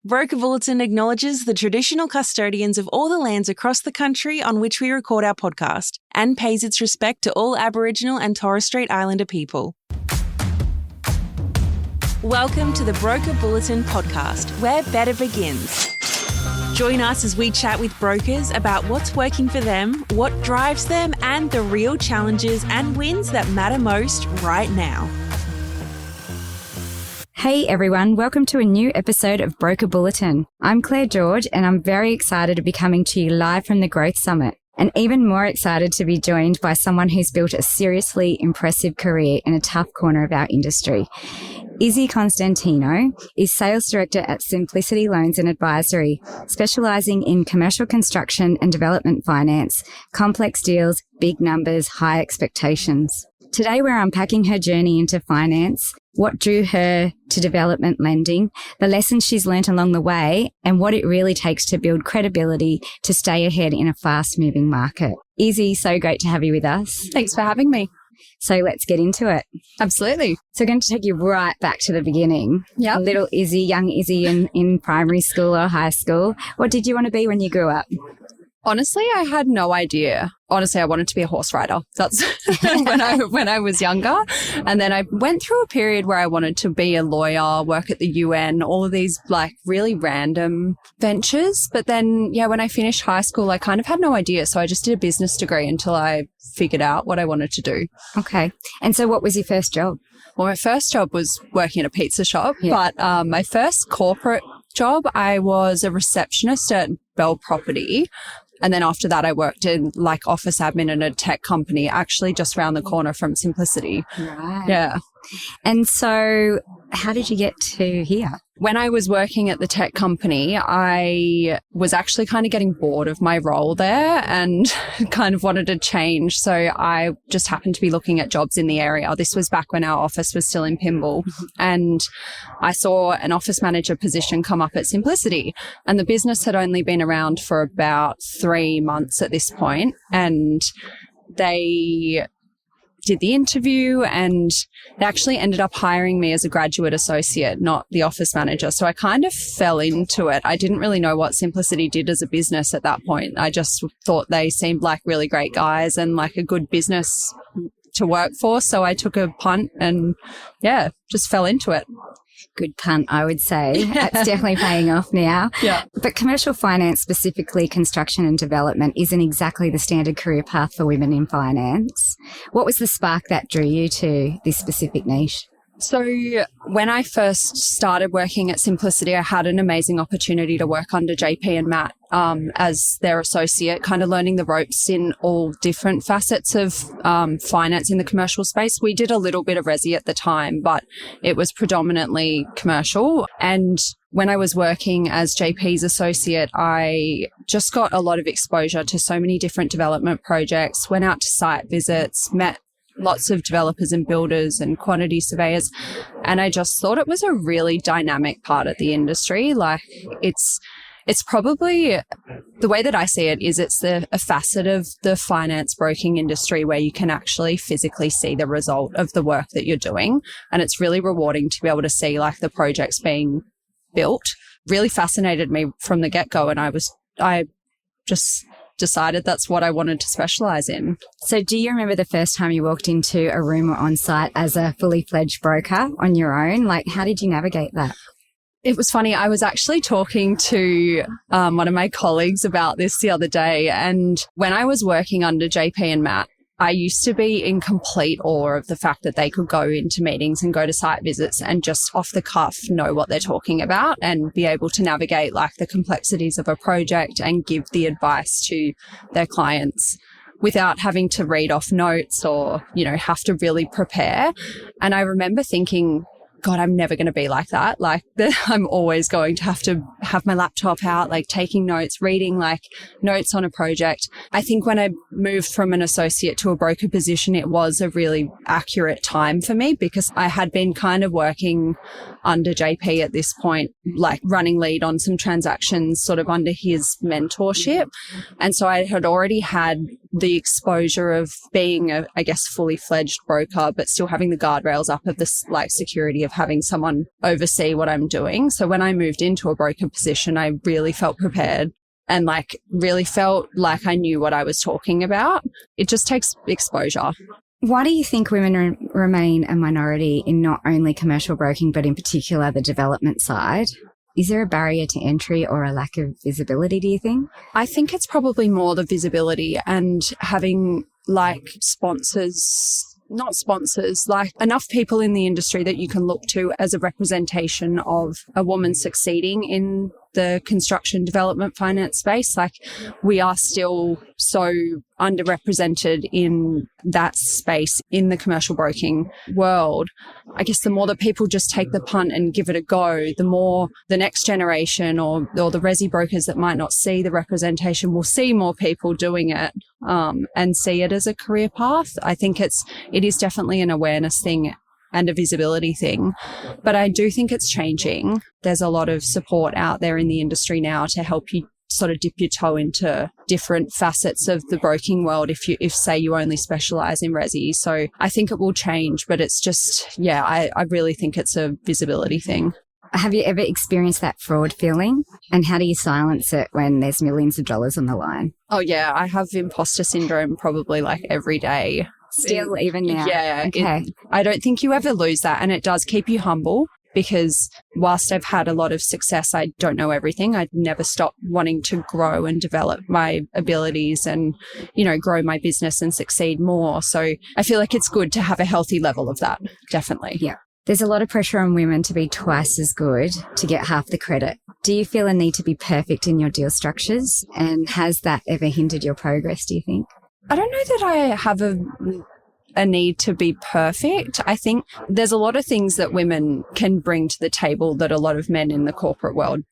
Broker Bulletin acknowledges the traditional custodians of all the lands across the country on which we record our podcast and pays its respect to all Aboriginal and Torres Strait Islander people. Welcome to the Broker Bulletin podcast, where better begins. Join us as we chat with brokers about what's working for them, what drives them, and the real challenges and wins that matter most right now. Hey everyone, welcome to a new episode of Broker Bulletin. I'm Clare George and I'm very excited to be coming to you live from the Growth Summit, and even more excited to be joined by someone who's built a seriously impressive career in a tough corner of our industry. Isabella Constantinou is Sales Director at Simplicity Loans and Advisory, specialising in commercial construction and development finance, complex deals, big numbers, high expectations. Today we're unpacking her journey into finance, what drew her to development lending, the lessons she's learnt along the way, and what it really takes to build credibility to stay ahead in a fast-moving market. Izzy, so great to have you with us. Thanks for having me. So let's get into it. Absolutely. So I'm going to take you right back to the beginning. Yeah. Little Izzy, young Izzy in primary school or high school. What did you want to be when you grew up? Honestly, I had no idea. Honestly, I wanted to be a horse rider. That's when I was younger. And then I went through a period where I wanted to be a lawyer, work at the UN, all of these like really random ventures. But then, when I finished high school, I kind of had no idea. So I just did a business degree until I figured out what I wanted to do. Okay. And so what was your first job? Well, my first job was working at a pizza shop. Yeah. But my first corporate job, I was a receptionist at Bell Property. And then after that, I worked in like office admin in a tech company, actually just around the corner from Simplicity. Right. Yeah. And so how did you get to here? When I was working at the tech company, I was actually kind of getting bored of my role there and kind of wanted to change. So I just happened to be looking at jobs in the area. This was back when our office was still in Pymble. And I saw an office manager position come up at Simplicity. And the business had only been around for about 3 months at this point. And they did the interview and they actually ended up hiring me as a graduate associate, not the office manager. So I kind of fell into it. I didn't really know what Simplicity did as a business at that point. I just thought they seemed like really great guys and like a good business to work for. So I took a punt and just fell into it. Good punt, I would say. That's definitely paying off now. Yeah. But commercial finance, specifically construction and development, isn't exactly the standard career path for women in finance. What was the spark that drew you to this specific niche? So when I first started working at Simplicity, I had an amazing opportunity to work under JP and Matt as their associate, kind of learning the ropes in all different facets of finance in the commercial space. We did a little bit of resi at the time, but it was predominantly commercial. And when I was working as JP's associate, I just got a lot of exposure to so many different development projects, went out to site visits, met lots of developers and builders and quantity surveyors. And I just thought it was a really dynamic part of the industry. Like it's probably, the way that I see it is it's a facet of the finance broking industry where you can actually physically see the result of the work that you're doing. And it's really rewarding to be able to see like the projects being built. Really fascinated me from the get-go. And I just decided that's what I wanted to specialize in. So do you remember the first time you walked into a room or on site as a fully fledged broker on your own? Like, how did you navigate that? It was funny. I was actually talking to one of my colleagues about this the other day. And when I was working under JP and Matt, I used to be in complete awe of the fact that they could go into meetings and go to site visits and just off the cuff know what they're talking about and be able to navigate like the complexities of a project and give the advice to their clients without having to read off notes or, have to really prepare. And I remember thinking, God, I'm never going to be like that. Like I'm always going to have my laptop out, like taking notes, reading like notes on a project. I think when I moved from an associate to a broker position, it was a really accurate time for me because I had been kind of working under JP at this point, like running lead on some transactions sort of under his mentorship. And so I had already had the exposure of being a, I guess, fully fledged broker, but still having the guardrails up of this like security of having someone oversee what I'm doing. So when I moved into a broker position, I really felt prepared and like really felt like I knew what I was talking about. It just takes exposure. Why do you think women remain a minority in not only commercial broking, but in particular the development side? Is there a barrier to entry or a lack of visibility, do you think? I think it's probably more the visibility and having like not sponsors, like enough people in the industry that you can look to as a representation of a woman succeeding in the construction development finance space. Like we are still so underrepresented in that space in the commercial broking world. I guess the more that people just take the punt and give it a go, the more the next generation or the resi brokers that might not see the representation will see more people doing it and see it as a career path. I think it is definitely an awareness thing and a visibility thing. But I do think it's changing. There's a lot of support out there in the industry now to help you sort of dip your toe into different facets of the broking world if say you only specialize in resi. So I think it will change, but it's just, yeah, I really think it's a visibility thing. Have you ever experienced that fraud feeling? And how do you silence it when there's millions of dollars on the line? Oh yeah, I have imposter syndrome probably like every day. Still, even now? Yeah. Okay. I don't think you ever lose that. And it does keep you humble because whilst I've had a lot of success, I don't know everything. I'd never stop wanting to grow and develop my abilities and, you know, grow my business and succeed more. So I feel like it's good to have a healthy level of that. Definitely. Yeah. There's a lot of pressure on women to be twice as good to get half the credit. Do you feel a need to be perfect in your deal structures? And has that ever hindered your progress, do you think? I don't know that I have a need to be perfect. I think there's a lot of things that women can bring to the table that a lot of men in the corporate world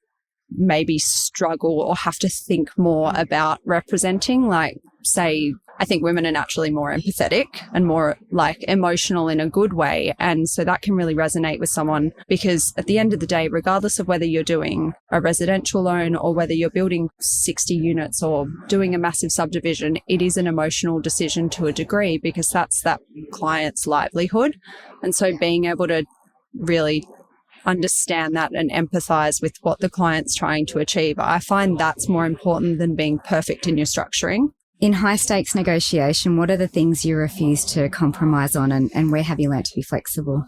maybe struggle or have to think more about representing. Like, say, I think women are naturally more empathetic and more like emotional in a good way. And so that can really resonate with someone because at the end of the day, regardless of whether you're doing a residential loan or whether you're building 60 units or doing a massive subdivision, it is an emotional decision to a degree because that's that client's livelihood. And so being able to really understand that and empathize with what the client's trying to achieve, I find that's more important than being perfect in your structuring. In high stakes negotiation, what are the things you refuse to compromise on and where have you learnt to be flexible?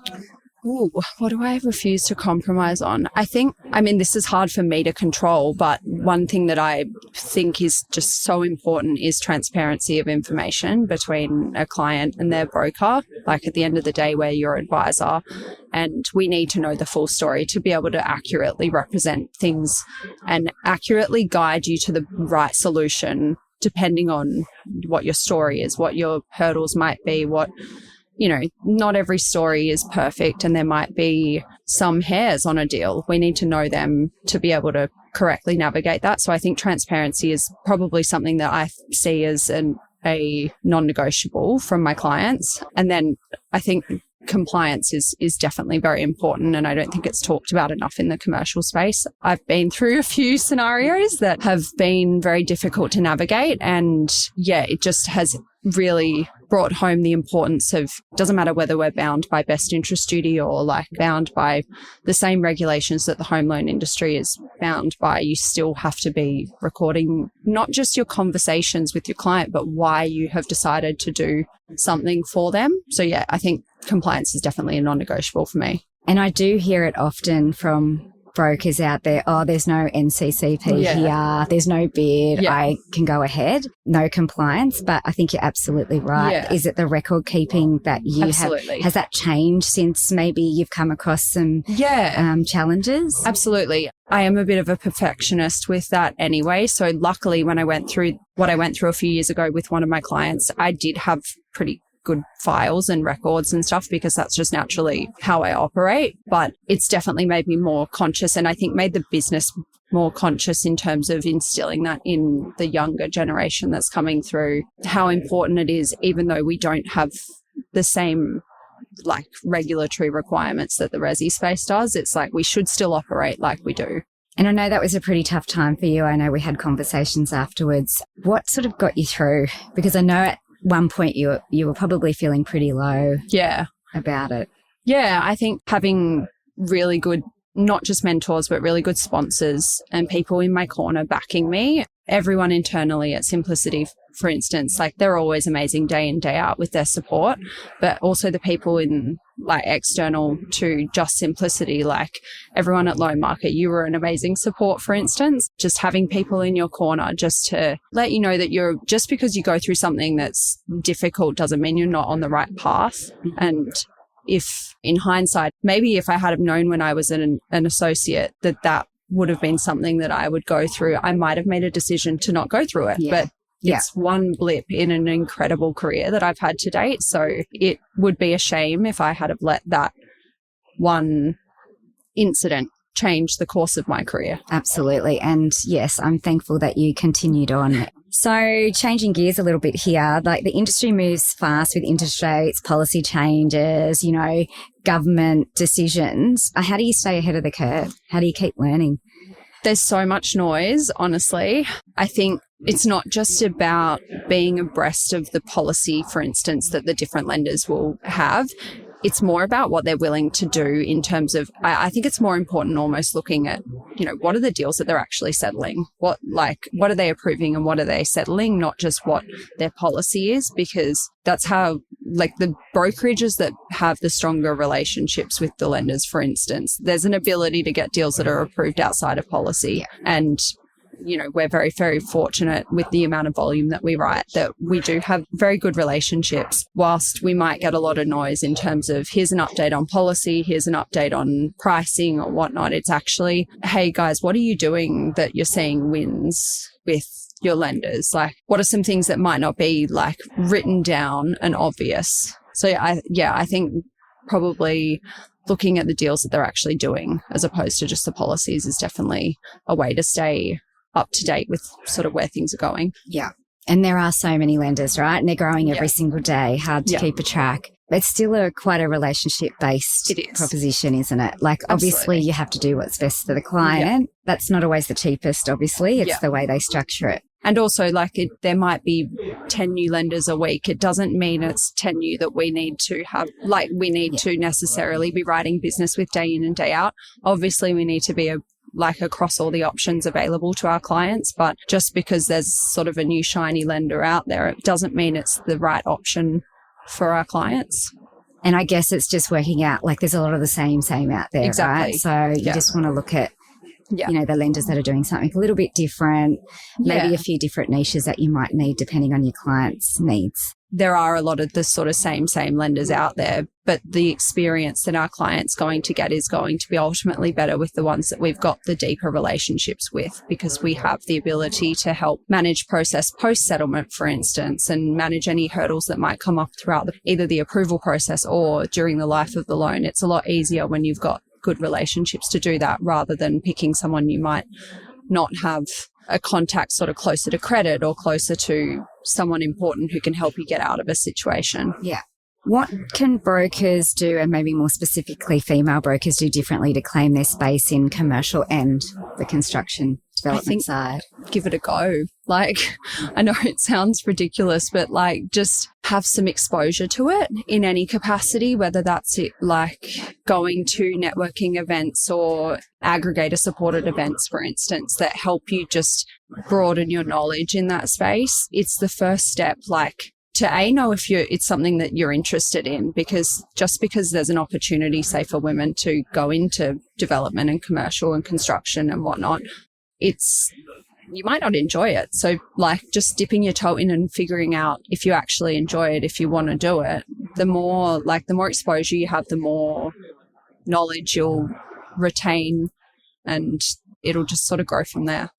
Ooh, what do I refuse to compromise on? This is hard for me to control, but one thing that I think is just so important is transparency of information between a client and their broker. Like at the end of the day, we're your advisor and we need to know the full story to be able to accurately represent things and accurately guide you to the right solution depending on what your story is, what your hurdles might be, not every story is perfect and there might be some hairs on a deal. We need to know them to be able to correctly navigate that. So I think transparency is probably something that I see as a non-negotiable from my clients. And then I think compliance is definitely very important and I don't think it's talked about enough in the commercial space. I've been through a few scenarios that have been very difficult to navigate and it just has really brought home the importance of, doesn't matter whether we're bound by best interest duty or like bound by the same regulations that the home loan industry is bound by, you still have to be recording not just your conversations with your client, but why you have decided to do something for them. So I think compliance is definitely a non-negotiable for me. And I do hear it often from brokers out there, there's no NCCP here, there's no bid, I can go ahead, no compliance. But I think you're absolutely right. Yeah. Is it the record keeping that you Absolutely. have? Has that changed since maybe you've come across some challenges? Absolutely. I am a bit of a perfectionist with that anyway. So luckily when I went through what I went through a few years ago with one of my clients, I did have pretty good files and records and stuff because that's just naturally how I operate. But it's definitely made me more conscious and I think made the business more conscious in terms of instilling that in the younger generation that's coming through, how important it is, even though we don't have the same like regulatory requirements that the resi space does. It's like we should still operate like we do. And I know that was a pretty tough time for you. I know we had conversations afterwards. What sort of got you through? Because I know at one point you were probably feeling pretty low about it. Yeah, I think having really good, not just mentors, but really good sponsors and people in my corner backing me. Everyone internally at Simplicity, for instance, like they're always amazing day in, day out with their support, but also the people in like external to just Simplicity, like everyone at Low Market, you were an amazing support, for instance. Just having people in your corner just to let you know that just because you go through something that's difficult doesn't mean you're not on the right path. And if in hindsight, maybe if I had have known when I was an associate that would have been something that I would go through, I might have made a decision to not go through it. But it's one blip in an incredible career that I've had to date. So it would be a shame if I had have let that one incident change the course of my career. Absolutely. And yes, I'm thankful that you continued on. So changing gears a little bit here, like the industry moves fast with interest rates, policy changes, government decisions. How do you stay ahead of the curve? How do you keep learning? There's so much noise, honestly. I think it's not just about being abreast of the policy, for instance, that the different lenders will have. It's more about what they're willing to do in terms of, I think it's more important almost looking at, what are the deals that they're actually settling? What are they approving and what are they settling? Not just what their policy is, because that's how, the brokerages that have the stronger relationships with the lenders, for instance, there's an ability to get deals that are approved outside of policy. And we're very, very fortunate with the amount of volume that we write that we do have very good relationships. Whilst we might get a lot of noise in terms of here's an update on policy, here's an update on pricing or whatnot, it's actually, hey guys, what are you doing that you're seeing wins with your lenders? Like, what are some things that might not be written down and obvious? So I think probably looking at the deals that they're actually doing as opposed to just the policies is definitely a way to stay up to date with sort of where things are going. Yeah. And there are so many lenders, right? And they're growing every single day. Hard to keep a track. It's still quite a relationship-based proposition, isn't it? Obviously, you have to do what's best for the client. That's not always the cheapest, obviously. It's the way they structure it. And also, there might be 10 new lenders a week. It doesn't mean it's 10 new that we need to have, we need to necessarily be writing business with day in and day out. Obviously, we need to be across all the options available to our clients. But just because there's sort of a new shiny lender out there, it doesn't mean it's the right option for our clients. And I guess it's just working out, there's a lot of the same out there, right? So you just want to look at, the lenders that are doing something a little bit different, maybe a few different niches that you might need depending on your client's needs. There are a lot of the sort of same lenders out there, but the experience that our client's going to get is going to be ultimately better with the ones that we've got the deeper relationships with, because we have the ability to help manage process post-settlement, for instance, and manage any hurdles that might come up throughout either the approval process or during the life of the loan. It's a lot easier when you've got good relationships to do that rather than picking someone you might not have a contact sort of closer to credit or closer to someone important who can help you get out of a situation. Yeah. What can brokers do, and maybe more specifically female brokers, do differently to claim their space in commercial and the construction development side? Give it a go. I know it sounds ridiculous, but just have some exposure to it in any capacity, whether that's going to networking events or aggregator supported events, for instance, that help you just broaden your knowledge in that space. It's the first step, to know if it's something that you're interested in, because just because there's an opportunity, say, for women to go into development and commercial and construction and whatnot, you might not enjoy it. So just dipping your toe in and figuring out if you actually enjoy it, if you want to do it, the more exposure you have, the more knowledge you'll retain, and it'll just sort of grow from there.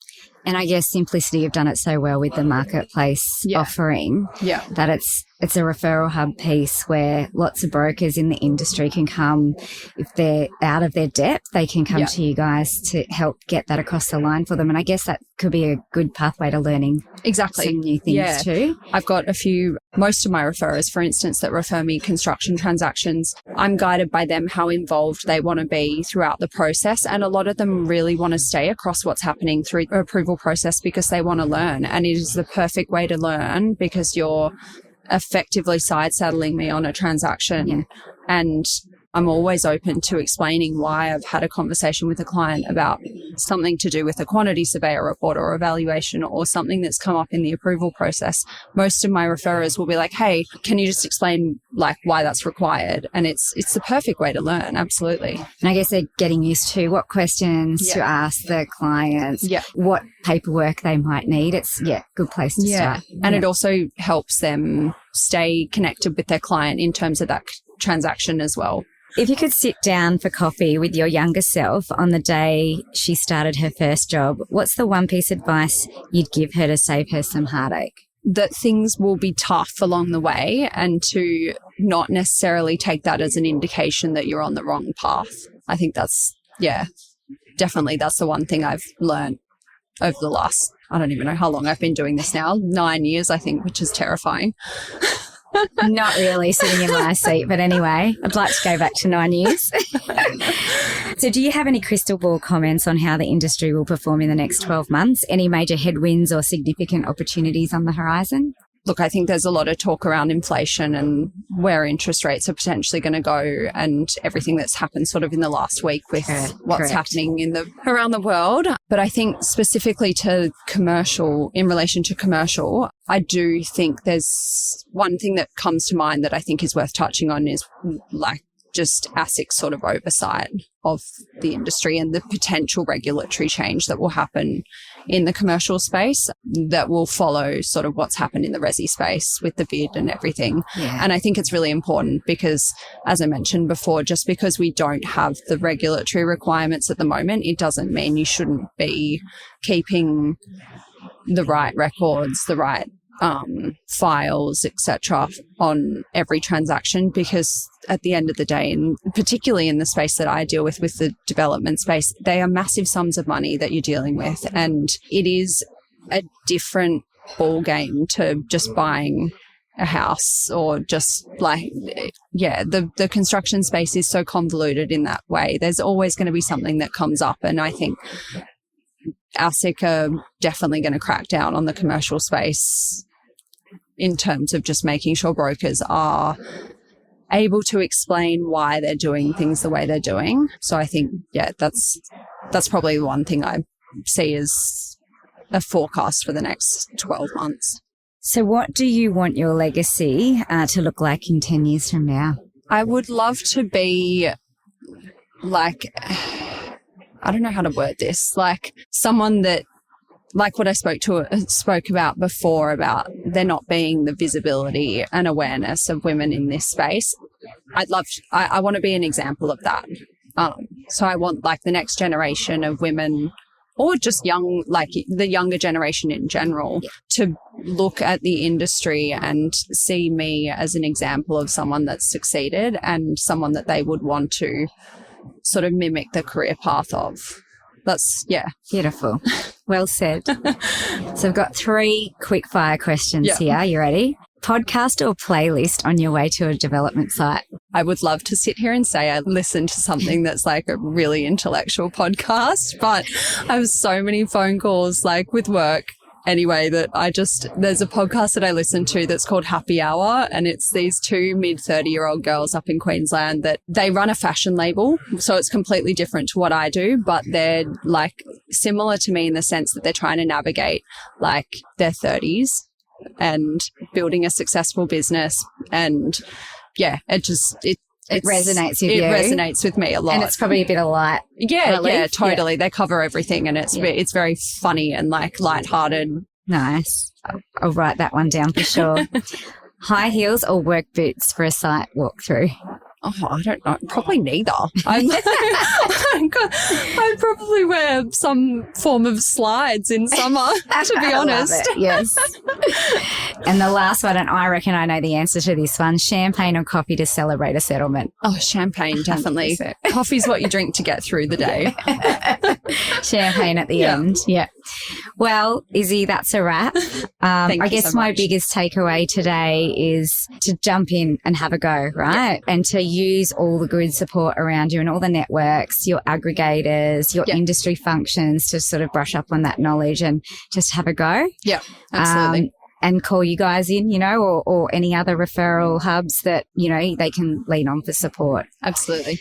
And I guess Simplicity have done it so well with the marketplace offering that it's it's a referral hub piece where lots of brokers in the industry can come. If they're out of their depth, they can come to you guys to help get that across the line for them. And I guess that could be a good pathway to learning some new things too. I've got most of my referrers, for instance, that refer me construction transactions. I'm guided by them how involved they want to be throughout the process. And a lot of them really want to stay across what's happening through the approval process because they want to learn. And it is the perfect way to learn because you're effectively side saddling me on a transaction. And I'm always open to explaining why I've had a conversation with a client about something to do with a quantity surveyor report or evaluation or something that's come up in the approval process. Most of my referrers will be like, hey, can you just explain like why that's required? And it's the perfect way to learn. Absolutely. And I guess they're getting used to what questions to ask the clients, what paperwork they might need. It's good place to start. And it also helps them stay connected with their client in terms of that transaction as well. If you could sit down for coffee with your younger self on the day she started her first job, what's the one piece of advice you'd give her to save her some heartache? That things will be tough along the way and to not necessarily take that as an indication that you're on the wrong path. I think that's definitely that's the one thing I've learned over the last, I don't even know how long I've been doing this now, 9 years, I think, which is terrifying. Not really sitting in my seat, but anyway, I'd like to go back to 9 years. So do you have any crystal ball comments on how the industry will perform in the next 12 months? Any major headwinds or significant opportunities on the horizon? Look, I think there's a lot of talk around inflation and where interest rates are potentially going to go and everything that's happened sort of in the last week with what's happening around the world. But I think specifically to commercial, in relation to commercial, I do think there's one thing that comes to mind that I think is worth touching on is like just ASIC's sort of oversight of the industry and the potential regulatory change that will happen in the commercial space that will follow sort of what's happened in the resi space with the bid and everything. And I think it's really important because, as I mentioned before, just because we don't have the regulatory requirements at the moment, it doesn't mean you shouldn't be keeping the right records, the right files, etc., on every transaction, because at the end of the day, and particularly in the space that I deal with the development space, they are massive sums of money that you're dealing with, and it is a different ball game to just buying a house or just like, the construction space is so convoluted in that way. There's always going to be something that comes up, and I think ASIC are definitely going to crack down on the commercial space in terms of just making sure brokers are able to explain why they're doing things the way they're doing. So I think, that's probably one thing I see as a forecast for the next 12 months. So what do you want your legacy to look like in 10 years from now? I would love to be like, I don't know how to word this, like someone that, like what I spoke about before, about there not being the visibility and awareness of women in this space. I want to be an example of that. So I want like the next generation of women, or just young, like the younger generation in general, to look at the industry and see me as an example of someone that's succeeded and someone that they would want to sort of mimic the career path of. That's, Beautiful. Well said. So I've got 3 quick fire questions here. You ready? Podcast or playlist on your way to a development site? I would love to sit here and say I listen to something that's like a really intellectual podcast, but I have so many phone calls like with work anyway that there's a podcast that I listen to that's called Happy Hour, and it's these 2 mid-30-year-old girls up in Queensland that they run a fashion label. So it's completely different to what I do, but they're like similar to me in the sense that they're trying to navigate like their 30s and building a successful business. And it resonates with you. It resonates with me a lot. And it's probably a bit of light. Yeah, totally. They cover everything, and it's very funny and like lighthearted. Nice. I'll write that one down for sure. High heels or work boots for a site walkthrough? Oh, I don't know. Probably neither. I'd probably wear some form of slides in summer, to be honest. Love it, yes. And the last one, and I reckon I know the answer to this one, champagne or coffee to celebrate a settlement? Oh, champagne, definitely. Coffee's what you drink to get through the day. Champagne at the end. Yeah. Well, Izzy, that's a wrap. I guess my biggest takeaway today is to jump in and have a go, right? And to use all the good support around you and all the networks, your aggregators, your industry functions to sort of brush up on that knowledge and just have a go. Yeah, absolutely. And call you guys in, or any other referral hubs that, they can lean on for support. Absolutely.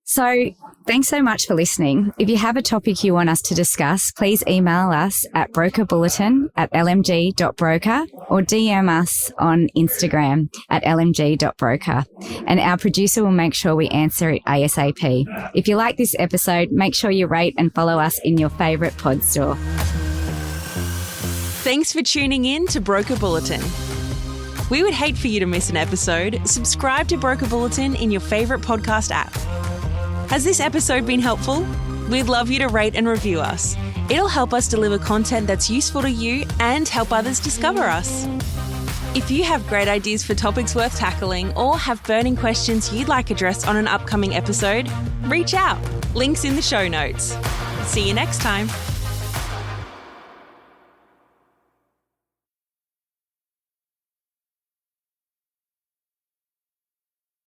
So thanks so much for listening. If you have a topic you want us to discuss, please email us at brokerbulletin@lmg.broker or DM us on Instagram at lmg.broker. And our producer will make sure we answer it ASAP. If you like this episode, make sure you rate and follow us in your favourite pod store. Thanks for tuning in to Broker Bulletin. We would hate for you to miss an episode. Subscribe to Broker Bulletin in your favourite podcast app. Has this episode been helpful? We'd love you to rate and review us. It'll help us deliver content that's useful to you and help others discover us. If you have great ideas for topics worth tackling or have burning questions you'd like addressed on an upcoming episode, reach out. Links in the show notes. See you next time.